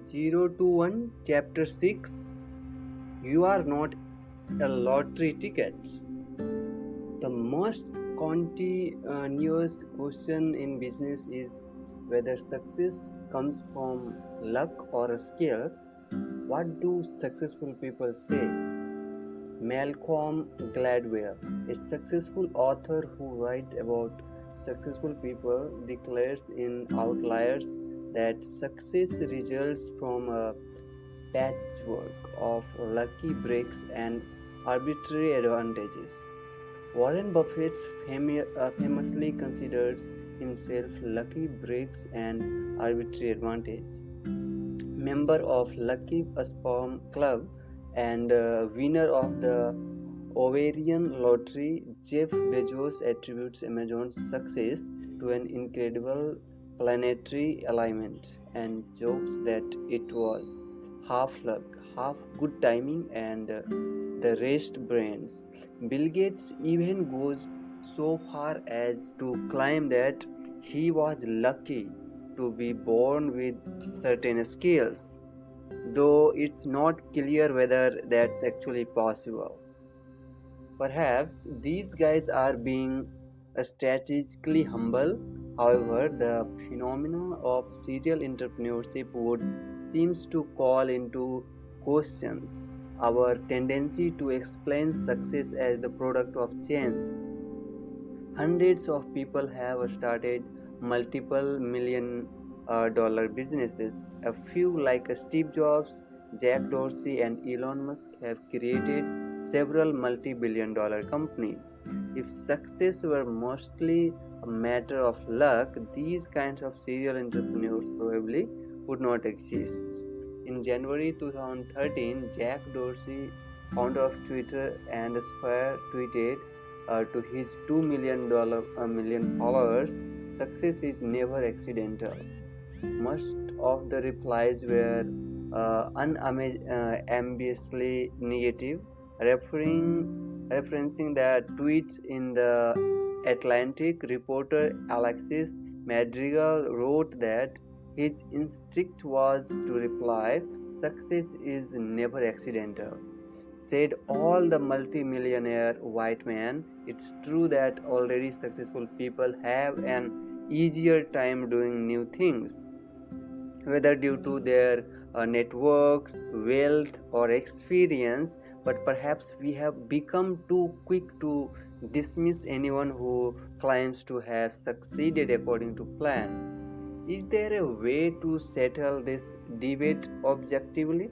0 to 1, Chapter 6. You are not a lottery ticket. The most continuous question in business is whether success comes from luck or a skill. What do successful people say? Malcolm Gladwell, a successful author who writes about successful people, declares in Outliers that success results from a patchwork of lucky breaks and arbitrary advantages. Warren Buffett famously considers himself lucky breaks and arbitrary advantage. Member of Lucky Sperm Club and winner of the Ovarian Lottery, Jeff Bezos attributes Amazon's success to an incredible planetary alignment and jokes that it was half luck, half good timing, and the rest brains. Bill Gates even goes so far as to claim that he was lucky to be born with certain skills, though it's not clear whether that's actually possible. Perhaps these guys are being strategically humble. However, the phenomenon of serial entrepreneurship would seems to call into questions our tendency to explain success as the product of chance. Hundreds of people have started multiple million dollar businesses. A few like Steve Jobs, Jack Dorsey, and Elon Musk have created several multi-billion-dollar companies. If success were mostly a matter of luck, these kinds of serial entrepreneurs probably would not exist. In January 2013, Jack Dorsey, founder of Twitter and Spire, tweeted to his $2 million followers, "Success is never accidental." Most of the replies were unambiguously negative, referencing the tweets in the Atlantic. Reporter Alexis Madrigal wrote that his instinct was to reply, "Success is never accidental." Said all the multi-millionaire white men. It's true that already successful people have an easier time doing new things, whether due to their networks, wealth, or experience, but perhaps we have become too quick to dismiss anyone who claims to have succeeded according to plan. Is there a way to settle this debate objectively?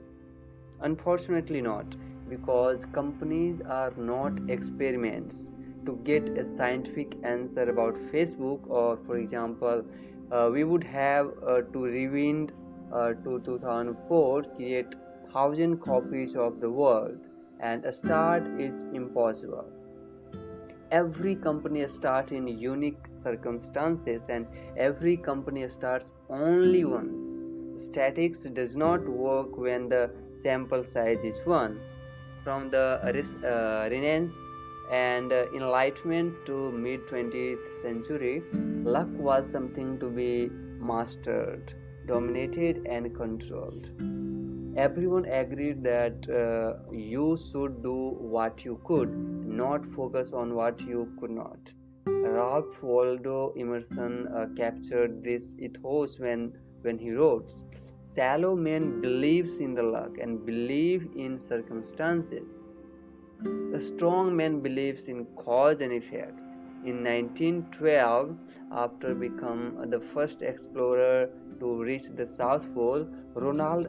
Unfortunately not, because companies are not experiments. To get a scientific answer about Facebook, or for example, we would have to rewind to 2004, create 1,000 copies of the world, and a start is impossible. Every company starts in unique circumstances, and every company starts only once. Statistics does not work when the sample size is 1. From the Renaissance and Enlightenment to mid-20th century, luck was something to be mastered, dominated, and controlled. Everyone agreed that you should do what you could, not focus on what you could not. Ralph Waldo Emerson captured this ethos when he wrote, "Shallow man believes in the luck and believe in circumstances. A strong man believes in cause and effect." In 1912, after becoming the first explorer to reach the South Pole, Ronald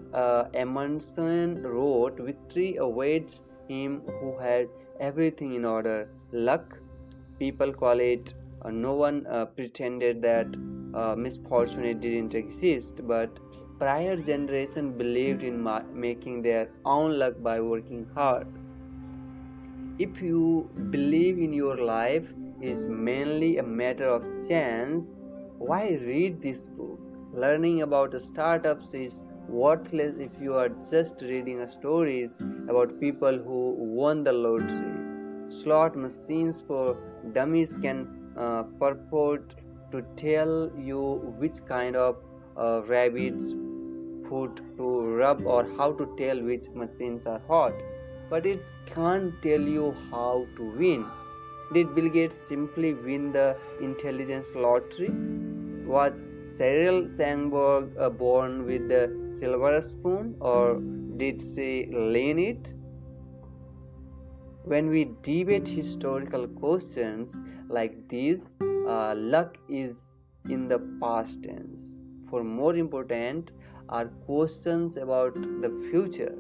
Amundsen wrote, "Victory awaits him who has everything in order." Luck, people call it. No one pretended that misfortune didn't exist, but prior generation believed in making their own luck by working hard. If you believe in your life is mainly a matter of chance, why read this book? Learning about startups is worthless if you are just reading stories about people who won the lottery. Slot machines for dummies can purport to tell you which kind of rabbits foot to rub or how to tell which machines are hot, but it can't tell you how to win. Did Bill Gates simply win the intelligence lottery? Was Sheryl Sandberg born with the silver spoon, or did she learn it? When we debate historical questions like these, luck is in the past tense. For more important are questions about the future.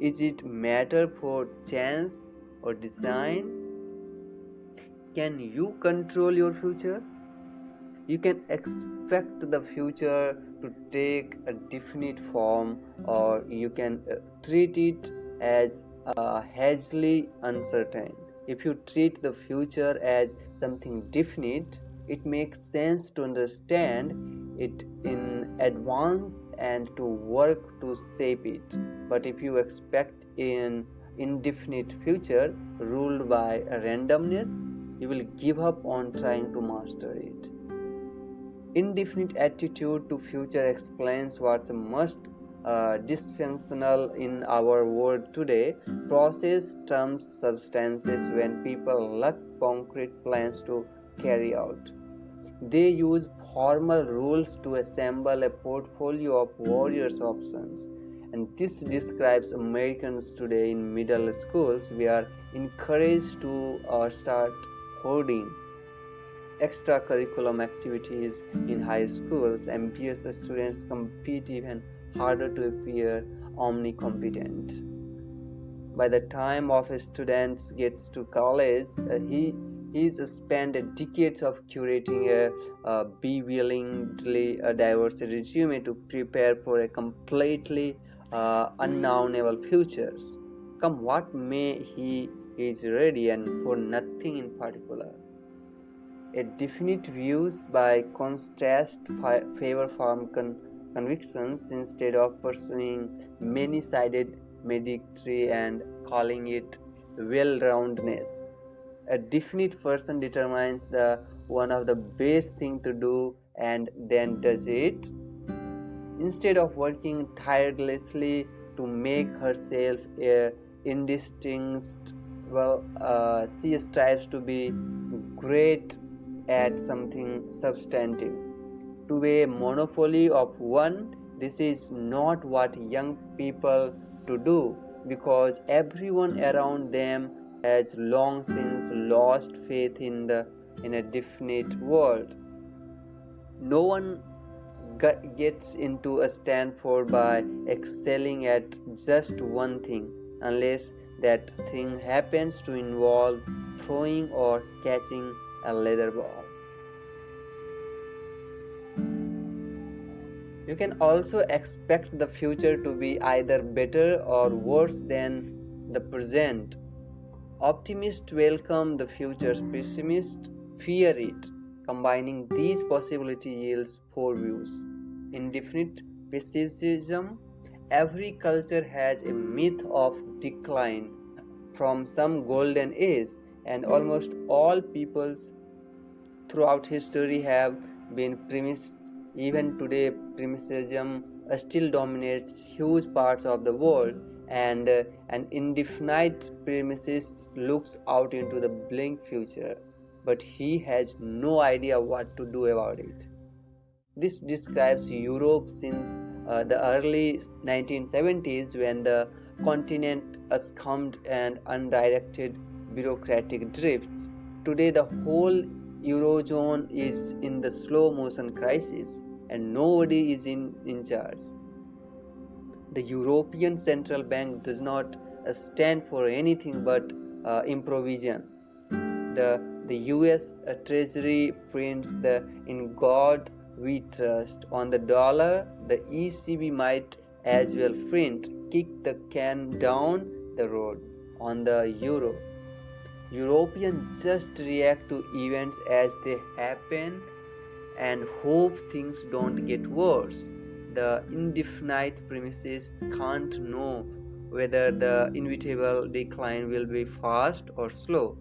Is it matter for chance or design? Can you control your future? You can expect the future to take a definite form, or you can treat it as hazily uncertain. If you treat the future as something definite, it makes sense to understand it in advance and to work to shape it. But if you expect an indefinite future ruled by randomness, you will give up on trying to master it. Indefinite attitude to future explains what's most dysfunctional in our world today. Process trumps substances when people lack concrete plans to carry out. They use formal rules to assemble a portfolio of warriors' options. And this describes Americans today in middle schools. We are encouraged to start hoarding extracurriculum activities in high schools. Ambitious students compete even harder to appear omnicompetent. By the time of a student gets to college, he's spent decades of curating a bewilderingly diverse resume to prepare for a completely unknownable future. Come what may, he is ready and for nothing in particular. A definite views, by contrast, favor firm convictions instead of pursuing many-sided mediocrity and calling it well-roundedness. A definite person determines the one of the best thing to do and then does it. Instead of working tirelessly to make herself indistinct, she strives to be great at something substantive. To a monopoly of one, this is not what young people to do, because everyone around them has long since lost faith in a definite world. No one gets into a Stanford by excelling at just one thing, unless that thing happens to involve throwing or catching a leather ball. You can also expect the future to be either better or worse than the present. Optimists welcome the future, pessimists fear it. Combining these possibilities yields four views. Indefinite pessimism. Every culture has a myth of decline from some golden age, and almost all peoples throughout history have been pessimists. Even today, pessimism still dominates huge parts of the world, and an indefinite pessimist looks out into the bleak future, but he has no idea what to do about it. This describes Europe since the early 1970s, when the continent succumbed and undirected bureaucratic drifts. Today, the whole Eurozone is in the slow motion crisis, and nobody is in charge. The European Central Bank does not stand for anything but improvisation. The US Treasury prints the "In God We Trust" on the dollar. The ECB might as well print "Kick the can down the road" on the euro. Europeans just react to events as they happen and hope things don't get worse. The indefinite premises can't know whether the inevitable decline will be fast or slow,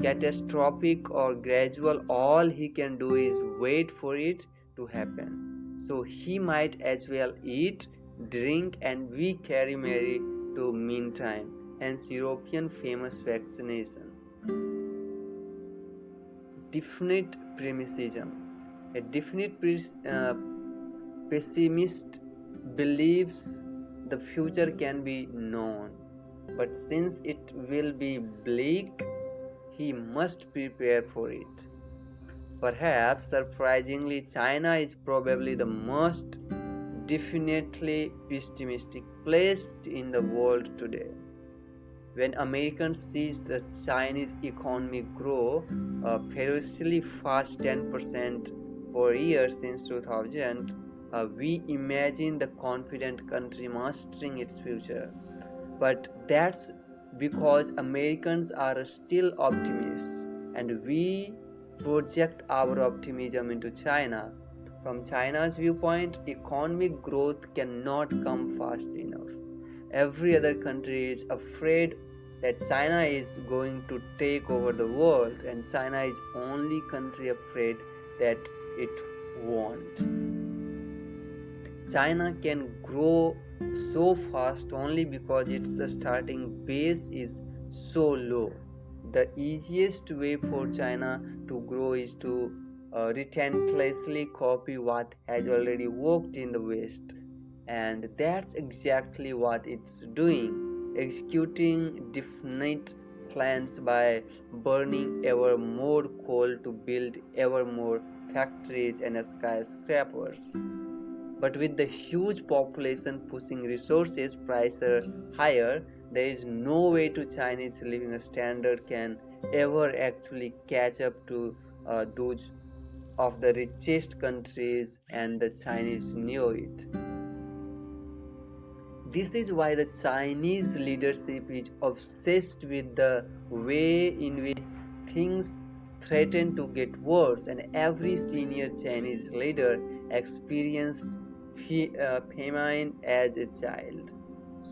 catastrophic or gradual. All he can do is wait for it to happen. so he might as well eat, drink, and we carry Mary to meantime. Hence, European famous vaccination. Definite pessimism. A definite pessimist believes the future can be known, but since it will be bleak, he must prepare for it. Perhaps surprisingly, China is probably the most definitely pessimistic place in the world today. When Americans see the Chinese economy grow ferociously fast 10% per year since 2000, we imagine the confident country mastering its future. But that's because Americans are still optimists, and we project our optimism into China. From China's viewpoint, economic growth cannot come fast enough. Every other country is afraid that China is going to take over the world, and China is only country afraid that it won't. China can grow so fast only because its starting base is so low. The easiest way for China to grow is to relentlessly copy what has already worked in the West, and that's exactly what it's doing, executing definite plans by burning ever more coal to build ever more factories and skyscrapers. But with the huge population pushing resources prices higher, there is no way to Chinese living standard can ever actually catch up to those of the richest countries, and the Chinese knew it. This is why the Chinese leadership is obsessed with the way in which things threaten to get worse, and every senior Chinese leader experienced famine as a child.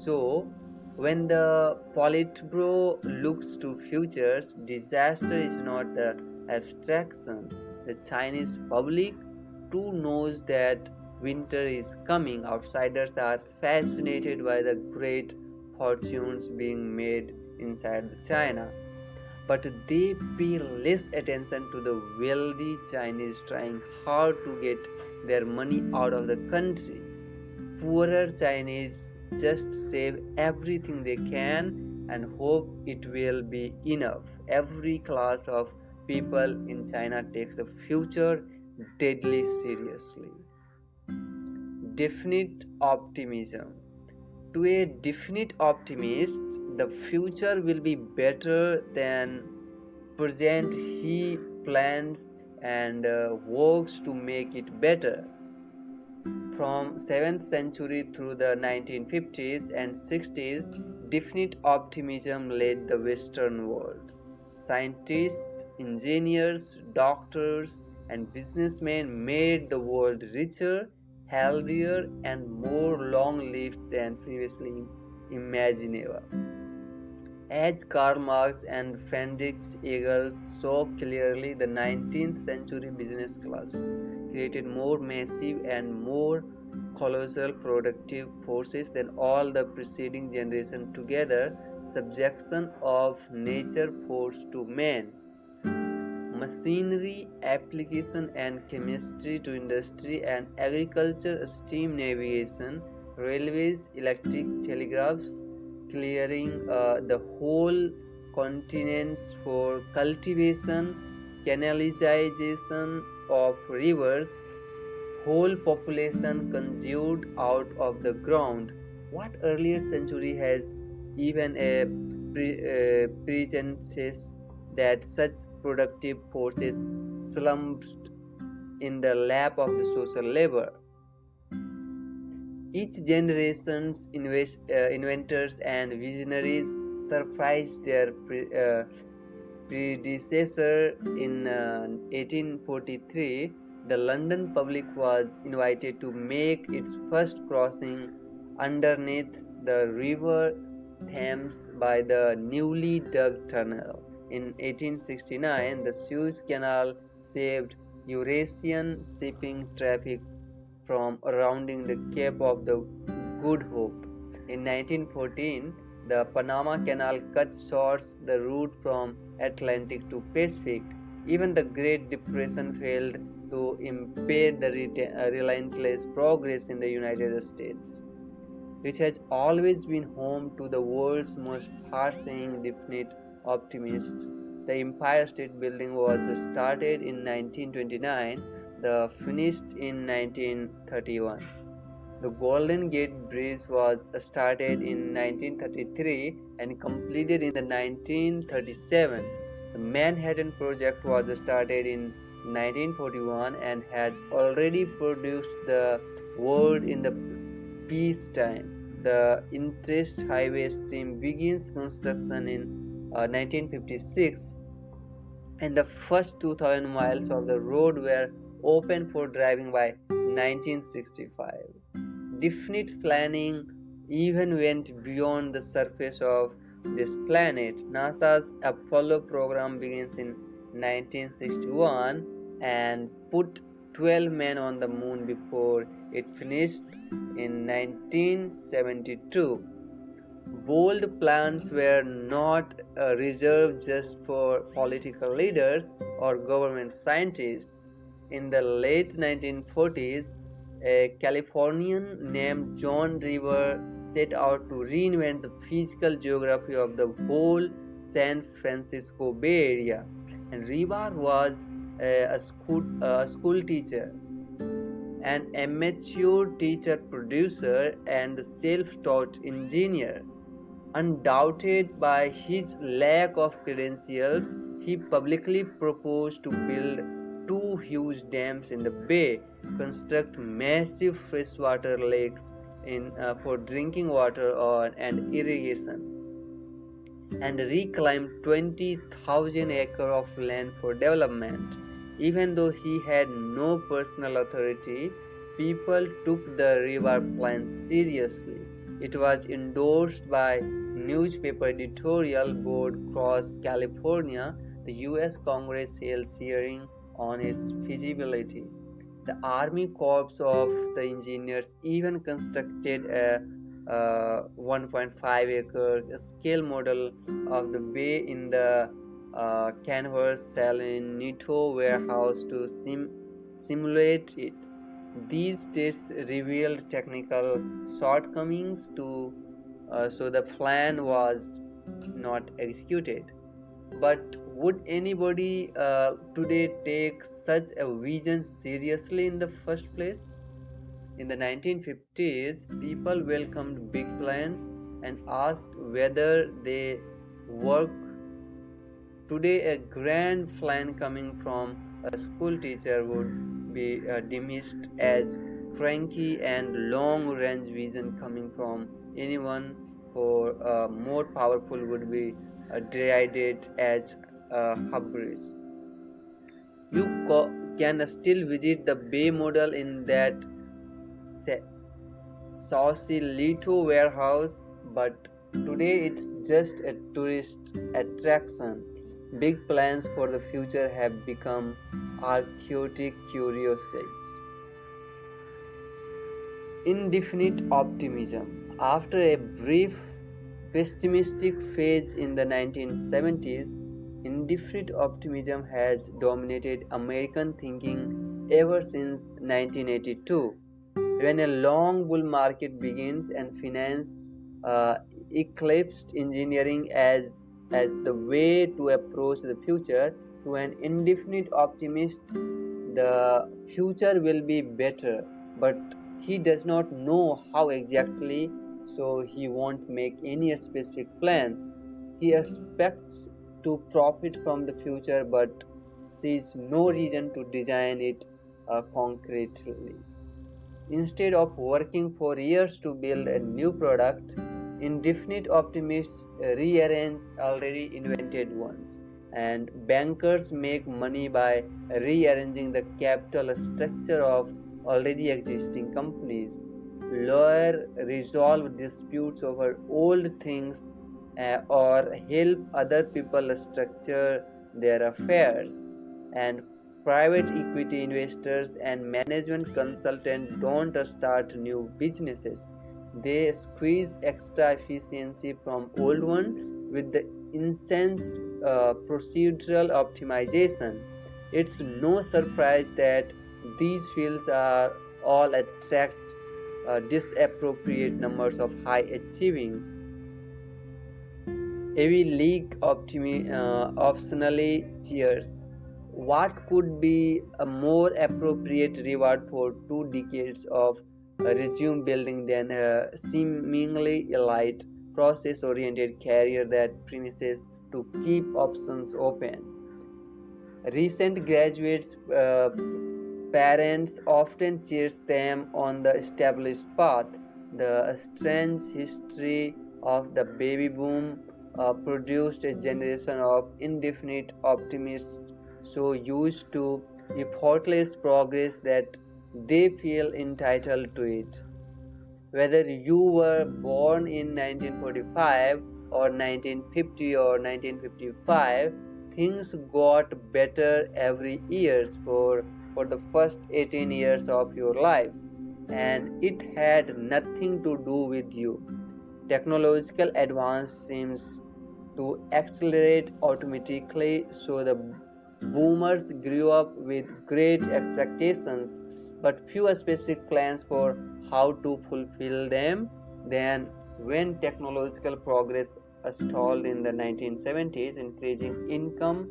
So, when the Politburo looks to futures, disaster is not the abstraction. The Chinese public too knows that winter is coming. Outsiders are fascinated by the great fortunes being made inside China, but they pay less attention to the wealthy Chinese trying hard to get their money out of the country. Poorer Chinese just save everything they can and hope it will be enough. Every class of people in China takes the future deadly seriously. Definite optimism. To a definite optimist, the future will be better than present. He plans and works to make it better. From 7th century through the 1950s and 60s, definite optimism led the Western world. Scientists, engineers, doctors, and businessmen made the world richer, healthier, and more long-lived than previously imaginable. As Karl Marx and Friedrich Engels saw clearly, the 19th century business class created more massive and more colossal productive forces than all the preceding generation together. Subjection of nature force to man. Machinery application and chemistry to industry and agriculture, steam navigation, railways, electric telegraphs, clearing the whole continents for cultivation, canalization of rivers, whole population consumed out of the ground. What earlier century has even a pretense that such productive forces slumped in the lap of the social labor? Each generation's inventors and visionaries surprised their predecessor. In 1843, the London public was invited to make its first crossing underneath the River Thames by the newly dug tunnel. In 1869, the Suez Canal saved Eurasian shipping traffic from rounding the Cape of the Good Hope. In 1914, the Panama Canal cut short the route from Atlantic to Pacific. Even the Great Depression failed to impede the relentless progress in the United States, which has always been home to the world's most far-seeing definite optimists. The Empire State Building was started in 1929, the finished in 1931. The Golden Gate Bridge was started in 1933 and completed in the 1937. The Manhattan Project was started in 1941 and had already produced the world in the peacetime. The Interest Highway Stream begins construction in 1956, and the first 2,000 miles of the road were open for driving by 1965. Definite planning even went beyond the surface of this planet. NASA's Apollo program begins in 1961 and put 12 men on the moon before it finished in 1972. Bold plans were not reserved just for political leaders or government scientists. In the late 1940s, a Californian named John River set out to reinvent the physical geography of the whole San Francisco Bay Area. And River was a school teacher, an amateur teacher producer, and a self-taught engineer. Undoubted by his lack of credentials, he publicly proposed to build two huge dams in the bay, construct massive freshwater lakes for drinking water and irrigation, and reclaim 20,000 acres of land for development. Even though he had no personal authority, people took the river plan seriously. It was endorsed by newspaper editorial board across California. The U.S. Congress held hearing on its feasibility. The Army Corps of the Engineers even constructed a 1.5-acre scale model of the bay in the Canvas Salento warehouse to simulate it. These tests revealed technical shortcomings so the plan was not executed. But would anybody today take such a vision seriously in the first place? In the 1950s, people welcomed big plans and asked whether they work. Today, a grand plan coming from a school teacher would be dismissed as cranky, and long-range vision coming from anyone for more powerful would be derided as hubris. You can still visit the Bay model in that Sausalito warehouse, but today it's just a tourist attraction. Big plans for the future have become archaeotic curiosities. Indefinite optimism. After a brief pessimistic phase in the 1970s, indefinite optimism has dominated American thinking ever since 1982, when a long bull market begins and finance eclipsed engineering as the way to approach the future. To an indefinite optimist, the future will be better, but he does not know how exactly, so he won't make any specific plans. He expects to profit from the future but sees no reason to design it concretely. Instead of working for years to build a new product, indefinite optimists rearrange already invented ones, and bankers make money by rearranging the capital structure of already existing companies. Lawyers resolve disputes over old things or help other people structure their affairs, and private equity investors and management consultants don't start new businesses. They squeeze extra efficiency from old one with the incense procedural optimization. It's no surprise that these fields are all attract disappropriate numbers of high achieving Ivy League optionally cheers. What could be a more appropriate reward for 2 decades of resume building than a seemingly elite, process oriented career that promises to keep options open? Recent graduates' parents often cheer them on the established path. The strange history of the baby boom produced a generation of indefinite optimists so used to effortless progress that they feel entitled to it. Whether you were born in 1945 or 1950 or 1955, things got better every year for the first 18 years of your life, and it had nothing to do with you. Technological advance seems to accelerate automatically, so the boomers grew up with great expectations but few specific plans for how to fulfill them. Then, when technological progress stalled in the 1970s, increasing income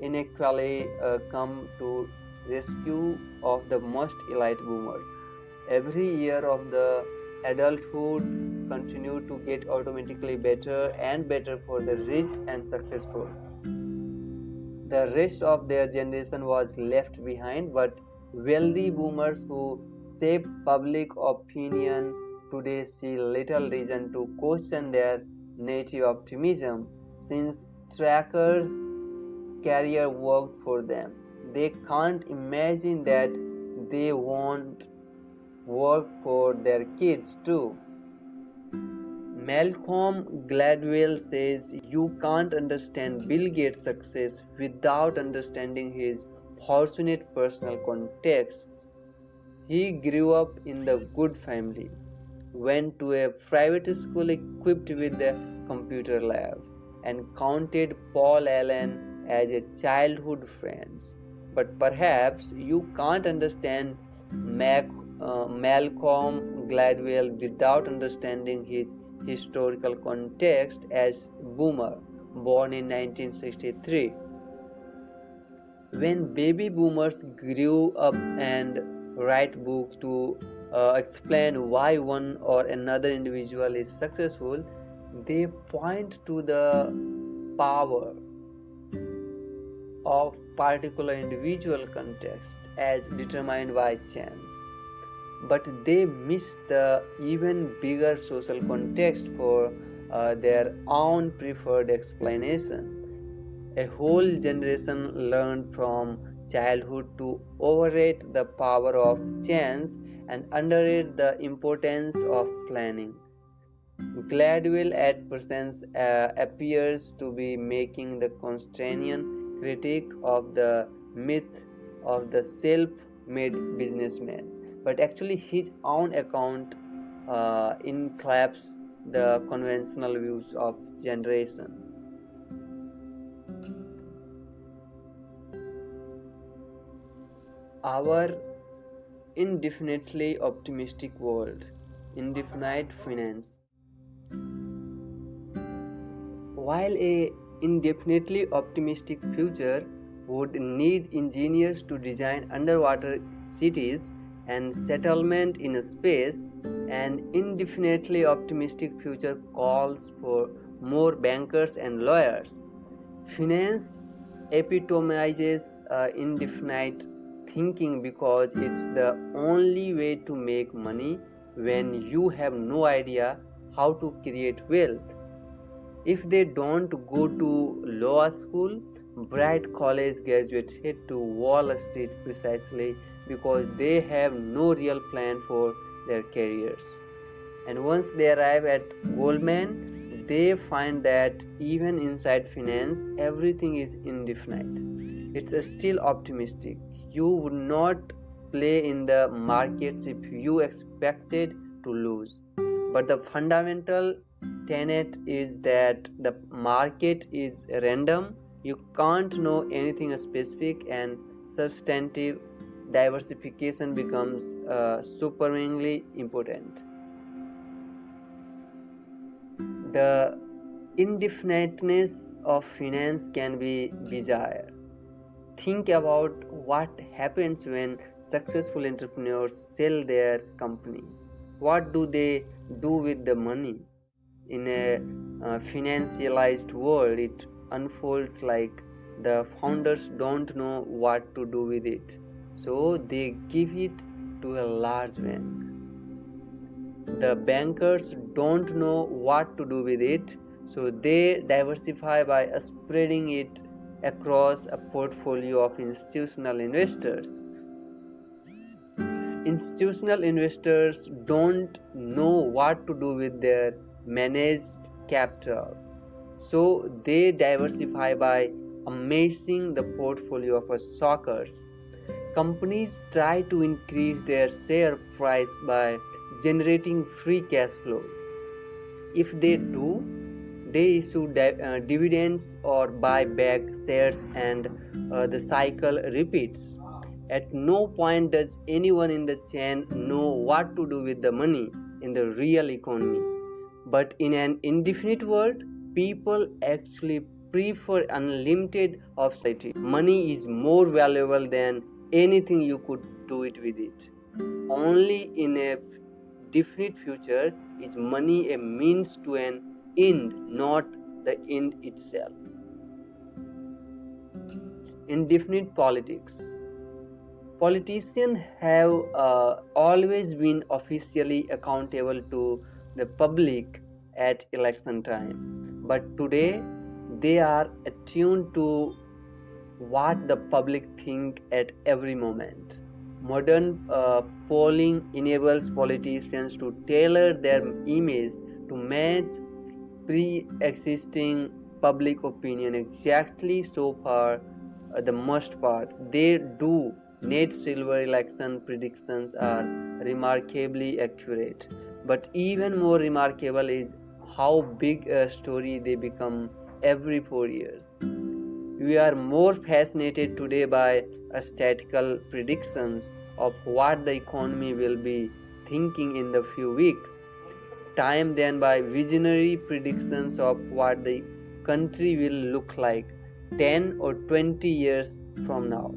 inequality come to rescue of the most elite boomers. Every year of the adulthood continued to get automatically better and better for the rich and successful. The rest of their generation was left behind, but wealthy boomers who shaped public opinion today see little reason to question their native optimism since trackers career worked for them. They can't imagine that they won't work for their kids too. Malcolm Gladwell says you can't understand Bill Gates' success without understanding his fortunate personal context. He grew up in the good family, went to a private school equipped with a computer lab, and counted Paul Allen as a childhood friend. But perhaps you can't understand Malcolm Gladwell without understanding his historical context as boomer, born in 1963. When baby boomers grew up and write books to explain why one or another individual is successful, they point to the power of particular individual context as determined by chance. But they miss the even bigger social context for their own preferred explanation. A whole generation learned from childhood to overrate the power of chance and underrate the importance of planning. Gladwell at present appears to be making the Constantinian critique of the myth of the self-made businessman, but actually his own account enclaps the conventional views of generation. Our indefinitely optimistic world, indefinite finance. While a indefinitely optimistic future would need engineers to design underwater cities and settlement in space, an indefinitely optimistic future calls for more bankers and lawyers. Finance epitomizes indefinite thinking because it's the only way to make money when you have no idea how to create wealth. If they don't go to law school, bright college graduates head to Wall Street precisely because they have no real plan for their careers. And once they arrive at Goldman, they find that even inside finance, everything is indefinite. it's still optimistic. You would not play in the markets if you expected to lose. But the fundamental tenet is that the market is random. You can't know anything specific, and substantive diversification becomes supremely important. The indefiniteness of finance can be bizarre. Think about what happens when successful entrepreneurs sell their company. What do they do with the money? In a financialized world, it unfolds like the founders don't know what to do with it, so they give it to a large bank. The bankers don't know what to do with it, so they diversify by spreading it across a portfolio of institutional investors. Institutional investors don't know what to do with their managed capital, so they diversify by amassing the portfolio of stockers. Companies try to increase their share price by generating free cash flow. If they do, they issue dividends or buy back shares, and the cycle repeats. At no point does anyone in the chain know what to do with the money in the real economy. But in an indefinite world, people actually prefer unlimited optionality. Money is more valuable than anything you could do it with it. Only in a definite future is money a means to an end, not the end itself. Indefinite politics. Politicians have always been officially accountable to the public at election time, but today they are attuned to what the public think at every moment. Modern polling enables politicians to tailor their image to match pre-existing public opinion exactly. So far, the most part they do. Net silver election predictions are remarkably accurate, but even more remarkable is how big a story they become every 4 years. We are more fascinated today by statistical predictions of what the economy will be thinking in the few weeks time than by visionary predictions of what the country will look like 10 or 20 years from now.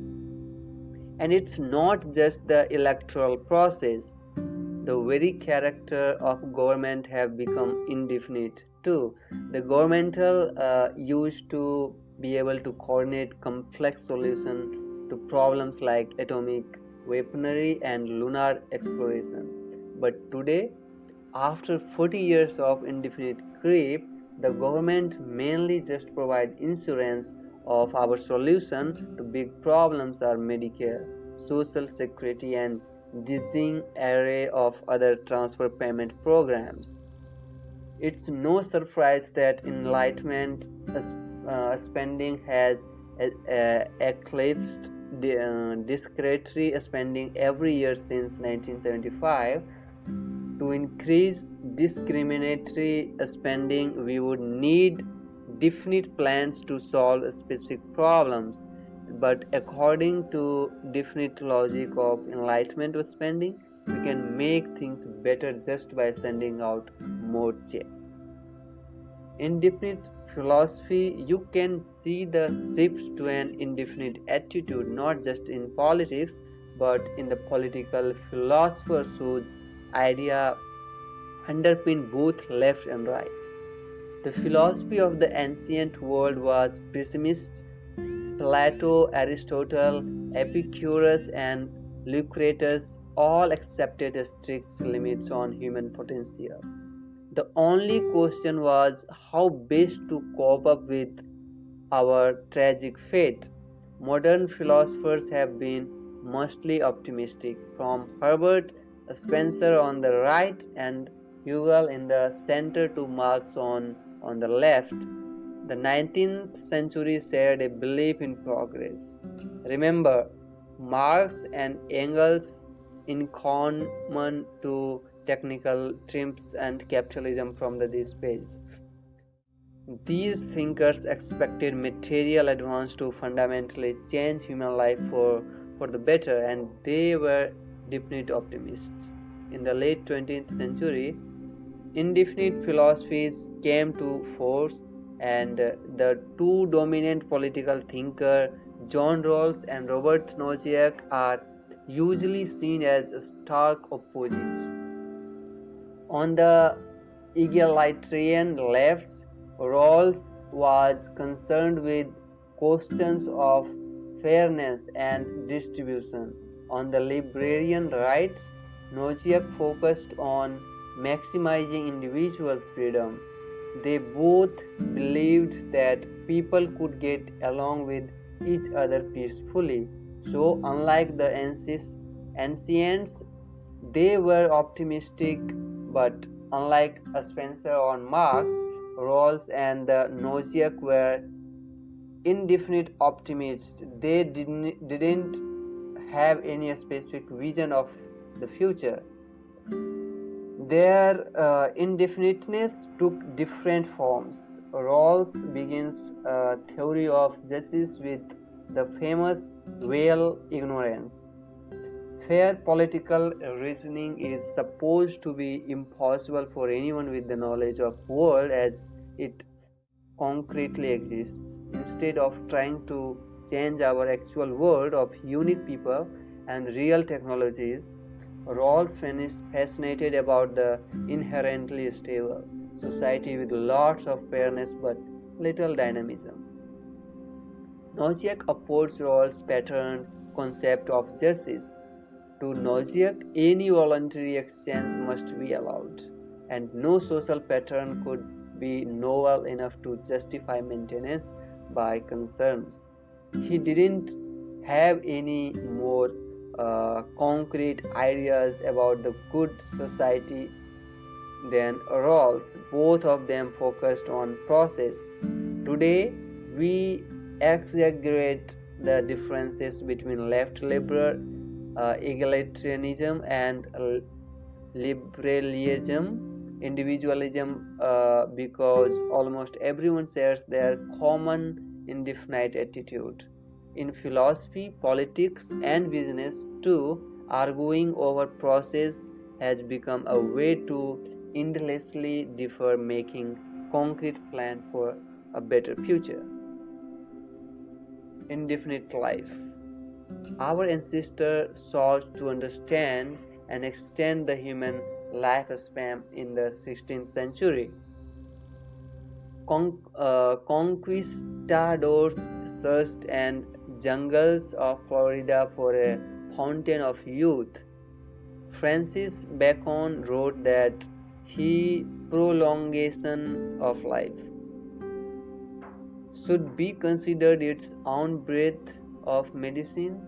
And it's not just the electoral process. The very character of government have become indefinite too. The governmental used to be able to coordinate complex solutions to problems like atomic weaponry and lunar exploration. But today, after 40 years of indefinite grip, the government mainly just provide insurance of our solution to big problems are Medicare, Social Security, and dizzying array of other transfer payment programs. It's no surprise that enlightenment spending has eclipsed discretionary spending every year since 1975. To increase discriminatory spending, we would need definite plans to solve specific problems. But according to definite logic of enlightenment spending, we can make things better just by sending out more checks. In definite philosophy, you can see the shift to an indefinite attitude not just in politics but in the political philosophers whose idea underpin both left and right. The philosophy of the ancient world was pessimist. Plato, Aristotle, Epicurus, and Lucretius all accepted strict limits on human potential. The only question was how best to cope up with our tragic fate. Modern philosophers have been mostly optimistic, from Herbert Spencer on the right and Hegel in the center to Marx on the left. The 19th century shared a belief in progress. Remember, Marx and Engels, in common to technical triumphs and capitalism from this page. These thinkers expected material advance to fundamentally change human life for the better, and they were definite optimists. In the late 20th century, indefinite philosophies came to force, and the two dominant political thinkers, John Rawls and Robert Nozick, are usually seen as stark opposites. On the egalitarian left, Rawls was concerned with questions of fairness and distribution. On the libertarian right, Nozick focused on maximizing individuals' freedom. They both believed that people could get along with each other peacefully. So, unlike the ancients, they were optimistic, but unlike Spencer or Marx, Rawls and the Nozick were indefinite optimists. They didn't have any specific vision of the future. Their indefiniteness took different forms. Rawls begins a theory of justice with the famous veil ignorance. Fair political reasoning is supposed to be impossible for anyone with the knowledge of the world as it concretely exists. Instead of trying to change our actual world of unique people and real technologies, Rawls fascinated about the inherently stable society with lots of fairness but little dynamism. Nozick opposed Rawls' pattern concept of justice. To Nozick, any voluntary exchange must be allowed, and no social pattern could be novel enough to justify maintenance by concerns. He didn't have any more concrete ideas about the good society than Rawls. Both of them focused on process. Today, we exaggerate the differences between left liberal egalitarianism and liberalism, individualism, because almost everyone shares their common indefinite attitude. In philosophy, politics, and business too, arguing over process has become a way to endlessly differ, making concrete plan for a better future. Indefinite life. Our ancestors sought to understand and extend the human lifespan in the 16th century. Conquistadors searched and jungles of Florida for a fountain of youth. Francis Bacon wrote that he prolongation of life should be considered its own breath of medicine.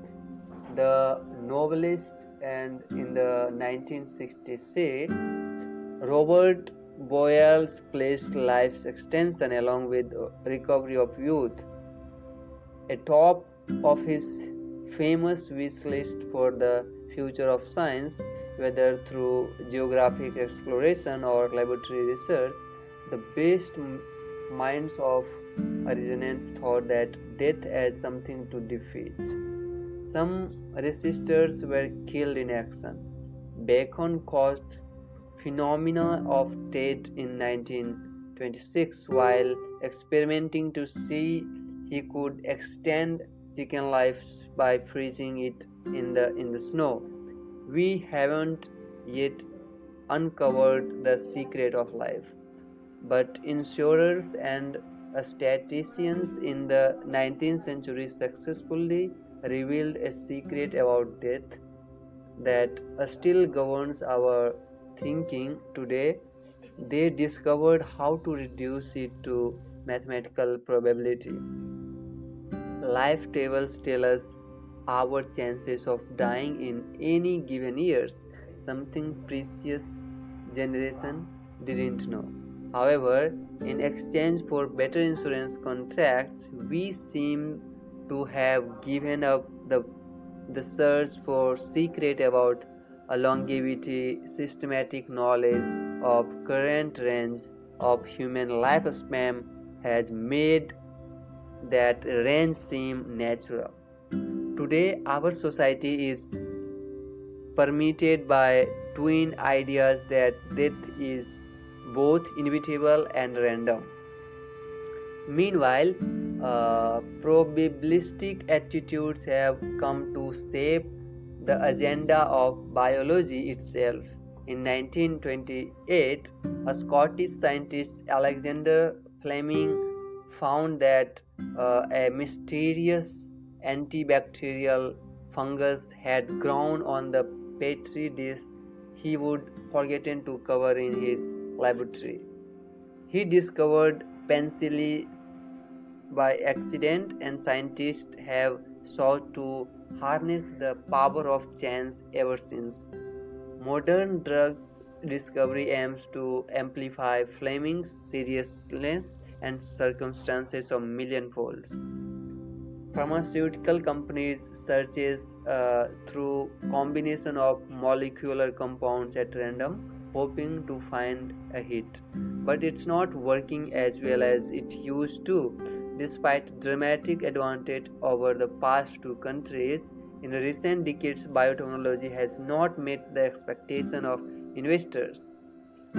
The novelist, and in the 1966, Robert Boyles placed life's extension along with recovery of youth atop of his famous wish list for the future of science, whether through geographic exploration or laboratory research. The best minds of resonance thought that death as something to defeat. Some resistors were killed in action. Bacon caused phenomena of death in 1926 while experimenting to see he could extend chicken life by freezing it in the snow. We haven't yet uncovered the secret of life, but insurers and statisticians in the 19th century successfully revealed a secret about death that still governs our thinking today. They discovered how to reduce it to mathematical probability. Life tables tell us our chances of dying in any given years, something previous generation didn't know. However, in exchange for better insurance contracts, we seem to have given up the search for secret about a longevity. Systematic knowledge of current range of human lifespan has made that range seem natural. Today, our society is permeated by twin ideas that death is both inevitable and random. Meanwhile, probabilistic attitudes have come to shape the agenda of biology itself. In 1928, a Scottish scientist, Alexander Fleming, found that a mysterious antibacterial fungus had grown on the petri dish he would forgotten to cover in his laboratory. He discovered penicillin by accident, and scientists have sought to harness the power of chance ever since. Modern drugs discovery aims to amplify Fleming's seriousness and circumstances of millionfolds. Pharmaceutical companies searches through combination of molecular compounds at random, hoping to find a hit. But it's not working as well as it used to. Despite dramatic advantage over the past two countries, in recent decades biotechnology has not met the expectation of investors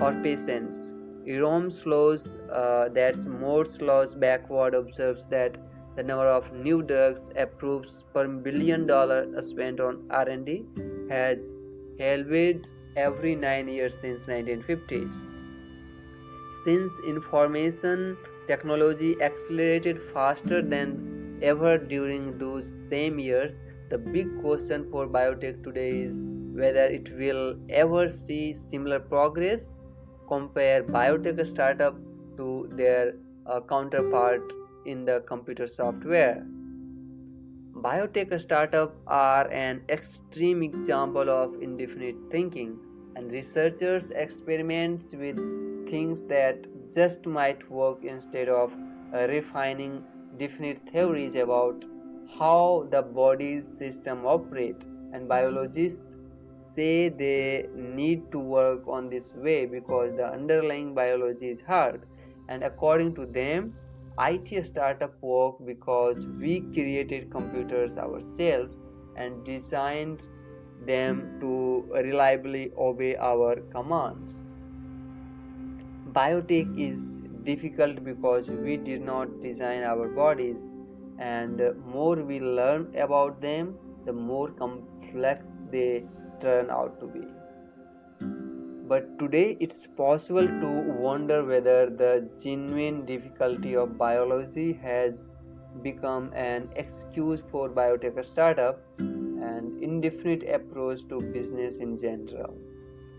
or patients. Jerome Slows, that's more Slows backward, observes that the number of new drugs approved per $1 billion spent on R&D has halved every 9 years since 1950s. Since information technology accelerated faster than ever during those same years, the big question for biotech today is whether it will ever see similar progress. Compare biotech startup to their counterpart in the computer software. Biotech startups are an extreme example of indefinite thinking, and researchers experiment with things that just might work instead of refining definite theories about how the body's system operates. And biologists say they need to work on this way because the underlying biology is hard, and according to them, IT startup work because we created computers ourselves and designed them to reliably obey our commands. Biotech is difficult because we did not design our bodies, and more we learn about them, the more complex they turn out to be. But today it's possible to wonder whether the genuine difficulty of biology has become an excuse for biotech startup and indefinite approach to business in general.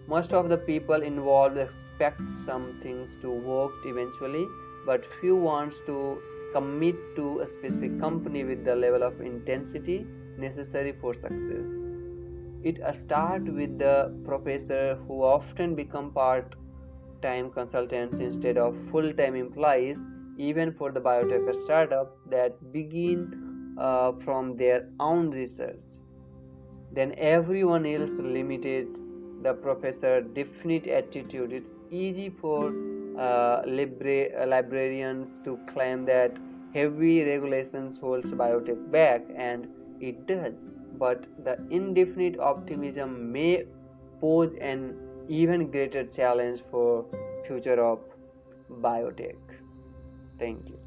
Most of the people involved expect some things to work eventually, but few wants to commit to a specific company with the level of intensity necessary for success. It starts with the professor who often become part-time consultants instead of full-time employees, even for the biotech startup that begin from their own research. Then everyone else limits the professor definite attitude. It's easy for librarians to claim that heavy regulations holds biotech back, and it does. But the indefinite optimism may pose an even greater challenge for future of biotech. Thank you.